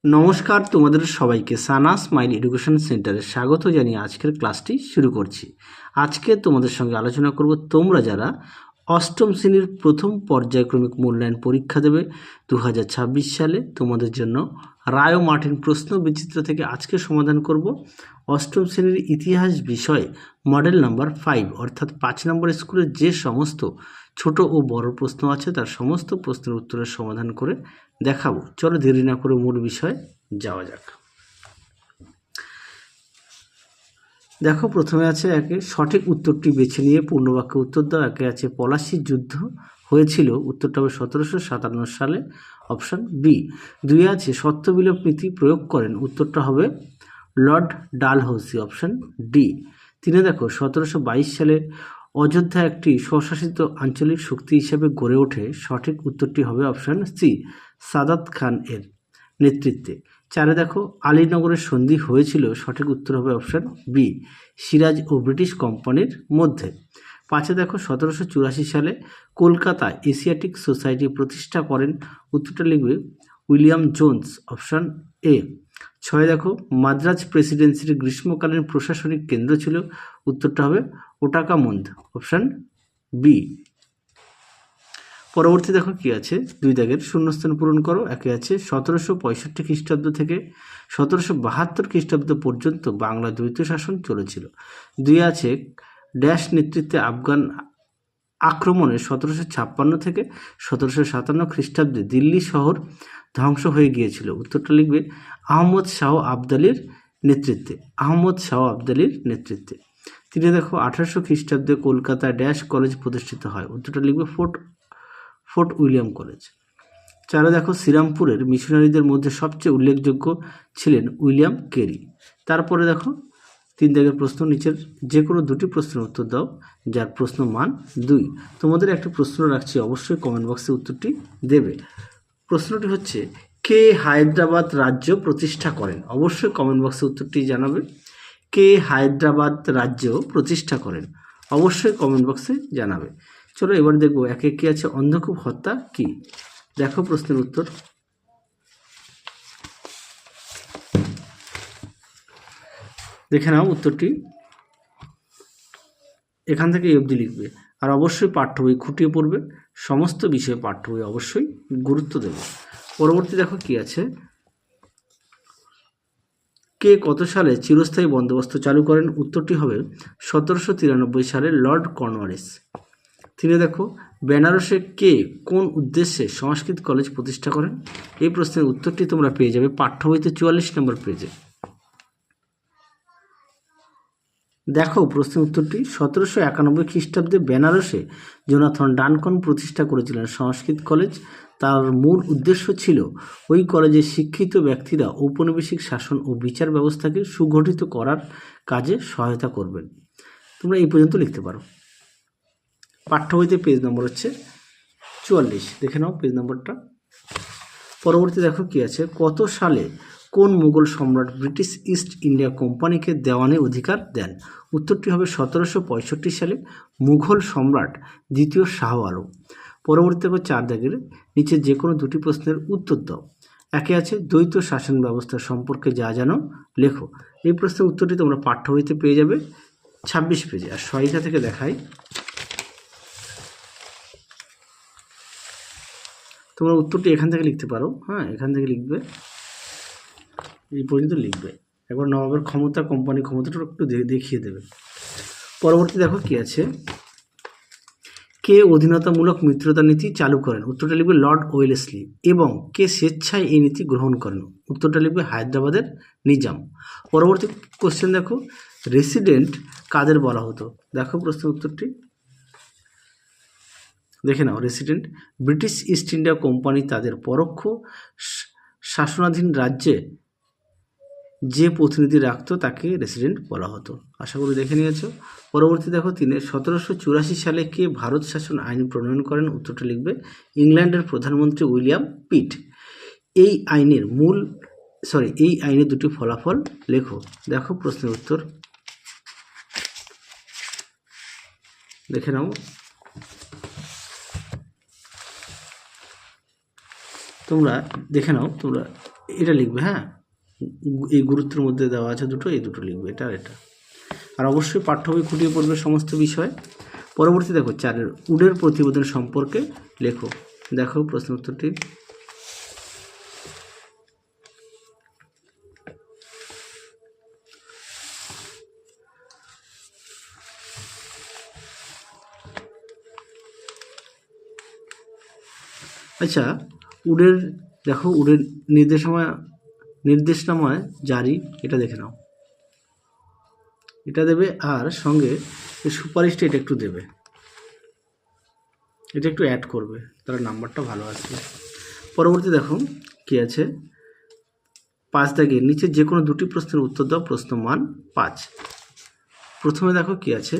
নমস্কার, তোমাদের সবাইকে সানা স্মাইল এডুকেশন সেন্টারে স্বাগত জানিয়ে আজকের ক্লাসটি শুরু করছি। আজকে তোমাদের সঙ্গে আলোচনা করব তোমরা যারা অষ্টম শ্রেণীর প্রথম পর্যায়ক্রমিক মূল্যায়ন পরীক্ষা দেবে 2026 সালে, তোমাদের জন্য রায় ও মার্টিন প্রশ্ন বিচিত্র থেকে আজকে সমাধান করব অষ্টম শ্রেণীর ইতিহাস বিষয়ে মডেল নাম্বার 5 অর্থাৎ 5 নম্বর স্কুলের যে সমস্ত ছোট ও বড় প্রশ্ন আছে তার সমস্ত প্রশ্নের উত্তরের সমাধান করে দেখাবো। চলো দেরি না করে মূল বিষয়ে যাওয়া যাক। দেখো, প্রথমে আছে একে সঠিক উত্তরটি বেছে নিয়ে পূর্ণবাক্যে উত্তর দাও। একে আছে পলাশির যুদ্ধ হয়েছিল, উত্তরটা হবে 1757 সালে, অপশান বি। দুই আছে সত্যবিলোপ নীতি প্রয়োগ করেন, উত্তরটা হবে লর্ড ডালহৌসি, অপশান ডি। তিনে দেখো 1722 সালে অযোধ্যা একটি স্বশাসিত আঞ্চলিক শক্তি হিসেবে গড়ে ওঠে, সঠিক উত্তরটি হবে অপশান সি, সাদাত খান এর নেতৃত্বে। চারে দেখো আলীনগরের সন্ধি হয়েছিল, সঠিক উত্তর হবে অপশান বি, সিরাজ ও ব্রিটিশ কোম্পানির মধ্যে। পাঁচে দেখো 1784 সালে কলকাতা এশিয়াটিক সোসাইটি প্রতিষ্ঠা করেন, উত্তরটা লিখবে উইলিয়াম জোন্স, অপশান এ। ছয় দেখো মাদ্রাজ প্রেসিডেন্সির গ্রীষ্মকালীন প্রশাসনিক কেন্দ্র ছিল, উত্তরটা হবে ওটাকামুন্দ, অপশান বি। পরবর্তী দেখো কি আছে, দুই দাগের শূন্যস্থান পূরণ করো। একে আছে 1765 খ্রিস্টাব্দ থেকে 1772 খ্রিস্টাব্দ পর্যন্ত বাংলা দ্বৈত শাসন চলেছিল। দুই আছে ড্যাশ নেতৃত্বে আফগান আক্রমণে 1756 থেকে 1757 খ্রিস্টাব্দে দিল্লি শহর ধ্বংস হয়ে গিয়েছিল, উত্তরটা লিখবে আহমদ শাহ আবদালির নেতৃত্বে, আহমদ শাহ আবদালির নেতৃত্বে। তিনে দেখো 1800 খ্রিস্টাব্দে কলকাতায় ড্যাশ কলেজ প্রতিষ্ঠিত হয়, উত্তরটা লিখবে ফোর্ট উইলিয়াম কলেজ। চারে দেখো শ্রীরামপুরের মিশনারিদের মধ্যে সবচেয়ে উল্লেখযোগ্য ছিলেন উইলিয়াম কেরি। তারপরে দেখো তিন দাগের প্রশ্ন, নিচের যে কোনো দুটি প্রশ্নের উত্তর দাও যার প্রশ্ন মান 2। তোমাদের একটা প্রশ্ন রাখছি, অবশ্যই কমেন্ট বক্সে উত্তরটি দেবে। প্রশ্নটি হচ্ছে, কে হায়দ্রাবাদ রাজ্য প্রতিষ্ঠা করেন? অবশ্যই কমেন্ট বক্সে উত্তরটি জানাবে। কে হায়দ্রাবাদ রাজ্য প্রতিষ্ঠা করেন? অবশ্যই কমেন্ট বক্সে জানাবে। চলো এবার দেখবো একে কি আছে, অন্ধকূপ হত্যা কি। দেখো প্রশ্নের উত্তর, দেখে নাও উত্তরটি, এখান থেকে এই অবধি লিখবে। আর অবশ্যই পাঠ্য বই খুঁটিয়ে পড়বে, সমস্ত বিষয়ে পাঠ্য বই অবশ্যই গুরুত্ব দেবে। পরবর্তী দেখো কি আছে, কে কত সালে চিরস্থায়ী বন্দোবস্ত চালু করেন? উত্তরটি হবে 1793 সালে লর্ড কর্নওয়ালিস। তিনি দেখো বেনারসে কে কোন উদ্দেশ্যে সংস্কৃত কলেজ প্রতিষ্ঠা করেন? এই প্রশ্নের উত্তরটি তোমরা পেয়ে যাবে পাঠ্য বইতে 44 নম্বর পেজে। দেখো প্রশ্নের উত্তরটি, 1791 খ্রিস্টাব্দে বেনারসে জোনাথন ডানকন প্রতিষ্ঠা করেছিলেন সংস্কৃত কলেজ। তার মূল উদ্দেশ্য ছিল ওই কলেজের শিক্ষিত ব্যক্তিরা ঔপনিবেশিক শাসন ও বিচার ব্যবস্থাকে সুগঠিত করার কাজে সহায়তা করবেন। তোমরা এই পর্যন্ত লিখতে পারো। পাঠ্য বইতে পেজ নম্বর হচ্ছে 44, দেখে নাও পেজ নম্বরটা। পরবর্তী দেখো কি আছে, কত সালে কোন মুঘল সম্রাট ব্রিটিশ ইস্ট ইন্ডিয়া কোম্পানিকে দেওয়ানি অধিকার দেন? উত্তরটি হবে 1765 সালে মুঘল সম্রাট দ্বিতীয় শাহ আলম। পরবর্তী দেখো 4 দাগের নিচে যে কোনো দুটি প্রশ্নের উত্তর দাও। একে আছে দ্বৈত শাসন ব্যবস্থা সম্পর্কে যা জানো লেখো। এই প্রশ্নের উত্তরটি তোমরা পাঠ্য বইতে পেয়ে যাবে 26 পেজে। আর সহায়িকা থেকে দেখাই, তোমরা উত্তরটি এখান থেকে লিখতে পারো। হ্যাঁ, এখান থেকে লিখবে, এই পর্যন্ত লিখবে। একবার নবাবের ক্ষমতা, কোম্পানি ক্ষমতাটা একটু দেখিয়ে দেবে। পরবর্তী দেখো কি আছে, কে অধীনতামূলক মিত্রতা নীতি চালু করেন? উত্তরটা লিখবে লর্ড ওয়েলেসলি। এবং কে স্বেচ্ছায় এই নীতি গ্রহণ করেন? উত্তরটা লিখবে হায়দ্রাবাদের নিজাম। পরবর্তী কোশ্চেন দেখো, রেসিডেন্ট কাদের বলা হতো? দেখো প্রশ্নের উত্তরটি দেখে নাও। Resident British East India Company তাদের পরোক্ষ শাসনাধীন রাজ্যে যে প্রতিনিধি রাখতো তাকে রেসিডেন্ট বলা হতো। আশা করি দেখে নিয়েছো। পরবর্তী দেখো 1784 সালে কে ভারত শাসন আইন প্রণয়ন করেন? উত্তরটা লিখবে ইংল্যান্ডের প্রধানমন্ত্রী উইলিয়াম পিট। এই আইনের দুটি ফলাফল লেখো। দেখো প্রশ্নের উত্তর, দেখে নাও। তোমরা দেখে নাও, তোমরা এটা লিখবে, হ্যাঁ, এই গুরুত্বের মধ্যে দেওয়া আছে দুটো, এই দুটো লিখবে, এটা আর এটা। আর অবশ্যই পাঠ্য বই খুঁটিয়ে পড়বে সমস্ত বিষয়। পরবর্তী দেখো 4 উডের প্রতিবেদন সম্পর্কে লেখো। দেখো প্রশ্ন উত্তরটি। আচ্ছা, উডের দেখো, উডের নির্দেশনামায় জারি, এটা দেখে নাও, এটা দেবে। আর সঙ্গে এই সুপারিশটা এটা একটু দেবে, এটা একটু অ্যাড করবে, তাহলে নাম্বারটা ভালো আসবে। পরবর্তী দেখো কি আছে, 5 দাগের নিচে যে কোনো দুটি প্রশ্নের উত্তর দাও, প্রশ্ন মান 5। প্রথমে দেখো কি আছে,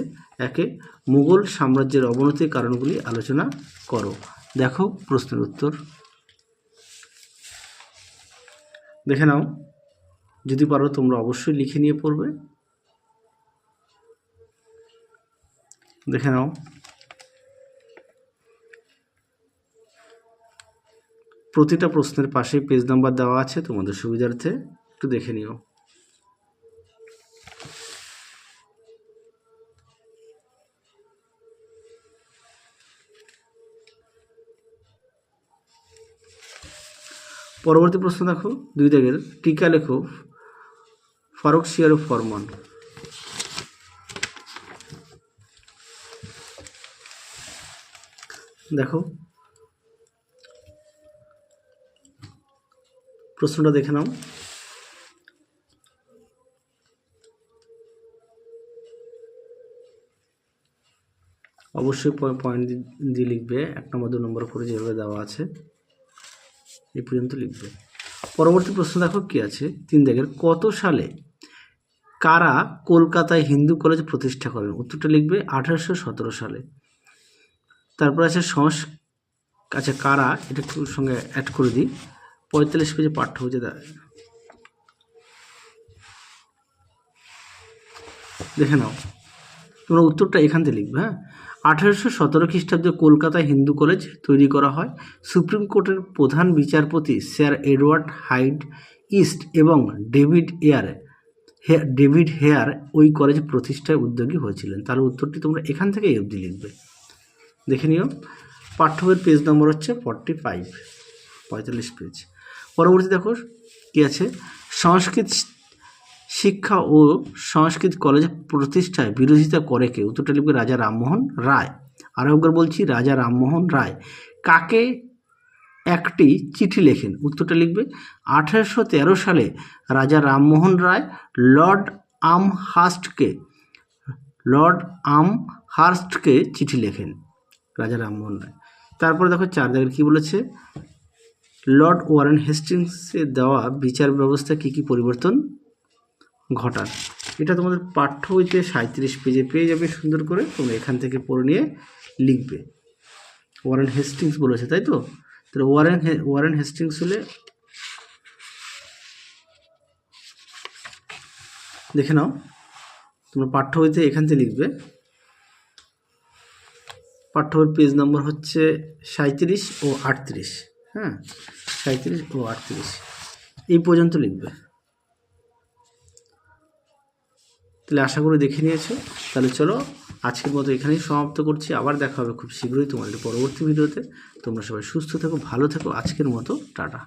একে মুঘল সাম্রাজ্যের অবনতির কারণগুলি আলোচনা করো। দেখো প্রশ্নের উত্তর দেখে নাও, যদি পারো তোমরা অবশ্যই লিখে নিয়ে পড়বে। দেখে নাও, প্রতিটা প্রশ্নের পাশে পেজ নাম্বার দেওয়া আছে, তোমাদের সুবিধার্থে একটু দেখে নিও। পরবর্তী প্রশ্ন দেখো, 2 দাগের টিকা লেখো ফারুকশিয়ার ফরমান। দেখো প্রশ্নটা দেখে নাও। অবশ্যই পয়েন্ট দিয়ে লিখবে, 1 নম্বর 2 নম্বর করে যেভাবে দেওয়া আছে এই পর্যন্ত লিখবে। পরবর্তী প্রশ্ন দেখো কি আছে, 3 দাগের কত সালে কারা কলকাতায় হিন্দু কলেজ প্রতিষ্ঠা করেন? উত্তরটা লিখবে 1817 সালে। তারপর আছে আচ্ছা কারা, এটা একটু সঙ্গে অ্যাড করে দিই, 45 পেজে পাঠ্য বইতে দেখে নাও, তোমরা উত্তরটা এখান থেকে লিখবে। হ্যাঁ, 1817 খ্রিস্টাব্দে কলকাতায় হিন্দু কলেজ তৈরি করা হয়। সুপ্রিম কোর্টের প্রধান বিচারপতি স্যার এডওয়ার্ড হাইড ইস্ট এবং ডেভিড হেয়ার ওই কলেজ প্রতিষ্ঠায় উদ্যোগী হয়েছিলেন। তাহলে উত্তরটি তোমরা এখান থেকে এই অবধি লিখবে। দেখে নিও, পাঠ্য বইয়ের পেজ নম্বর হচ্ছে 45 পেজ। পরবর্তী দেখো কি আছে, সংস্কৃত শিক্ষা ও সংস্কৃত কলেজ প্রতিষ্ঠায় বিরোধিতা করে কে? উত্তরটা লিখবে রাজা রামমোহন রায়। আরও একবার বলছি, রাজা রামমোহন রায় কাকে একটি চিঠি লেখেন? উত্তরটা লিখবে 1813 সালে রাজা রামমোহন রায় লর্ড আমহার্স্টকে চিঠি লেখেন, রাজা রামমোহন রায়। তারপরে দেখো 4 দাগের কী বলেছে, লর্ড ওয়ারেন হেস্টিংসের দেওয়া বিচার ব্যবস্থা কী কী পরিবর্তন ঘটান? এটা তোমাদের পাঠ্য বইতে 37 পেজে পেয়ে যাবে সুন্দর করে, তোমরা এখান থেকে পড়ে নিয়ে লিখবে। ওয়ারেন হেস্টিংস বলেছে, তাই তো? তাহলে ওয়ারেন হেস্টিংস হলে দেখে নাও, তোমরা পাঠ্য বইতে এখান থেকে লিখবে। পাঠ্য বইয়ের পেজ নম্বর হচ্ছে 37 ও 38। হ্যাঁ, 37 ও 38 এই পর্যন্ত লিখবে। তাহলে আশা করি দেখে নিয়েছো। তাহলে চলো আজকের মতো এখানেই সমাপ্ত করছি, আবার দেখা হবে খুব শীঘ্রই তোমাদের পরবর্তী ভিডিওতে। তোমরা সবাই সুস্থ থেকো, ভালো থেকো, আজকের মতো টাটা।